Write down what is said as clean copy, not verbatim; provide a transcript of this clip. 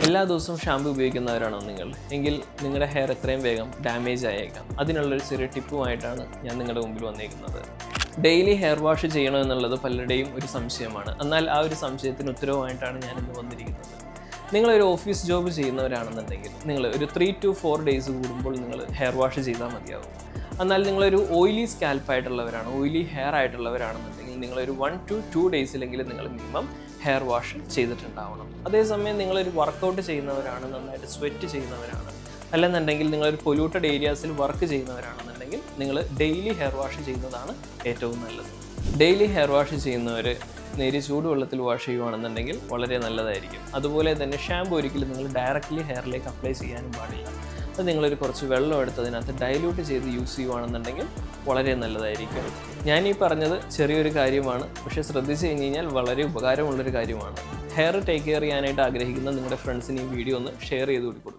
എല്ലാ ദിവസവും ഷാമ്പു ഉപയോഗിക്കുന്നവരാണോ നിങ്ങൾ? എങ്കിൽ നിങ്ങളുടെ ഹെയർ എത്രയും വേഗം ഡാമേജ് ആയേക്കാം. അതിനുള്ളൊരു ചെറിയ ടിപ്പുമായിട്ടാണ് ഞാൻ നിങ്ങളുടെ മുമ്പിൽ വന്നിരിക്കുന്നത്. ഡെയിലി ഹെയർ വാഷ് ചെയ്യണോ എന്നുള്ളത് പലരുടെയും ഒരു സംശയമാണ്. എന്നാൽ ആ ഒരു സംശയത്തിന് ഉത്തരവുമായിട്ടാണ് ഞാനിന്ന് വന്നിരിക്കുന്നത്. നിങ്ങളൊരു ഓഫീസ് ജോബ് ചെയ്യുന്നവരാണെന്നുണ്ടെങ്കിൽ നിങ്ങൾ ഒരു 3 to 4 ഡേയ്സ് കൂടുമ്പോൾ നിങ്ങൾ ഹെയർ വാഷ് ചെയ്താൽ മതിയാവും. എന്നാൽ നിങ്ങളൊരു ഓയിലി സ്കാൽപ്പായിട്ടുള്ളവരാണ്, ഓയിലി ഹെയർ ആയിട്ടുള്ളവരാണെന്നുണ്ടെങ്കിൽ നിങ്ങളൊരു 1 to 2 ഡേയ്സിലെങ്കിലും നിങ്ങൾ മിനിമം ഹെയർ വാഷ് ചെയ്തിട്ടുണ്ടാവണം. അതേസമയം നിങ്ങളൊരു വർക്കൗട്ട് ചെയ്യുന്നവരാണ്, നന്നായിട്ട് സ്വെറ്റ് ചെയ്യുന്നവരാണ്, അല്ലെന്നുണ്ടെങ്കിൽ നിങ്ങളൊരു പൊല്യൂട്ടഡ് ഏരിയാസിൽ വർക്ക് ചെയ്യുന്നവരാണെന്നുണ്ടെങ്കിൽ നിങ്ങൾ ഡെയിലി ഹെയർ വാഷ് ചെയ്യുന്നതാണ് ഏറ്റവും നല്ലത്. ഡെയിലി ഹെയർ വാഷ് ചെയ്യുന്നവർ നേരിയ ചൂടുവെള്ളത്തിൽ വാഷ് ചെയ്യുകയാണെന്നുണ്ടെങ്കിൽ വളരെ നല്ലതായിരിക്കും. അതുപോലെ തന്നെ ഷാമ്പു ഒരിക്കലും നിങ്ങൾ ഡയറക്റ്റ്ലി ഹെയറിലേക്ക് അപ്ലൈ ചെയ്യാനും പാടില്ല. അത് നിങ്ങളൊരു കുറച്ച് വെള്ളം എടുത്തതിനകത്ത് ഡൈല്യൂട്ട് ചെയ്ത് യൂസ് ചെയ്യുകയാണെന്നുണ്ടെങ്കിൽ വളരെ നല്ലതായിരിക്കും. ഞാനീ പറഞ്ഞത് ചെറിയൊരു കാര്യമാണ്, പക്ഷേ ശ്രദ്ധിച്ചു കഴിഞ്ഞാൽ വളരെ ഉപകാരമുള്ളൊരു കാര്യമാണ്. ഹെയർ ടേക്ക് കെയർ ചെയ്യാനായിട്ട് ആഗ്രഹിക്കുന്ന നിങ്ങളുടെ ഫ്രണ്ട്സിന് ഈ വീഡിയോ ഒന്ന് ഷെയർ ചെയ്ത് കൊടുക്കും.